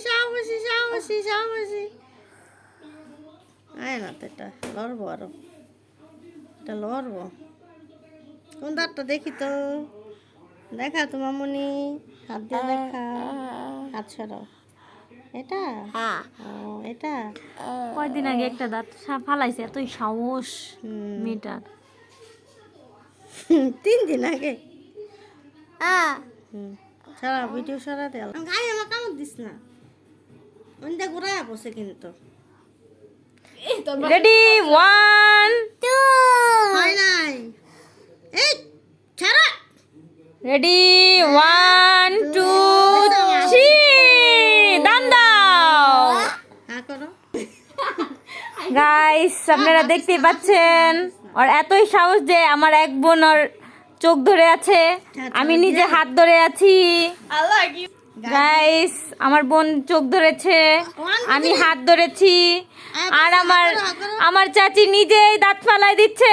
সাহসী সাহসী সাহসী। আয় না তো, এটা লড়বো আরো, এটা লড়বো। কোন দাঁতটা দেখি তো, দেখা তো মামুনি, হাত দিয়ে দেখা, হাত সরাও। এটা ও এটা কয়দিন আগে একটা দাঁত ফালাইছে, এতই সাহস মেয়েটার। 3 দিন আগে। সারা ভিডিও সারা দেয়াল গায়ে আমার কামড় দিস না, ওইটা ঘুরায় বসে কিন্তু। রেডি 1 2 হয় নাই, এই ছাড়া। রেডি 1 2 3 দান দাও। হ্যাঁ করো। গাইস আপনারা দেখতেই পাচ্ছেন, আর এতই সাহস যে আমার এক বোন ওর চোখ ধরে আছে, আমি নিজে হাত ধরে আছি। গাইস আমার বোন চোখ ধরেছে, আমি হাত ধরেছি, আর আমার চাচি নিজেই দাঁত ফালাই দিচ্ছে।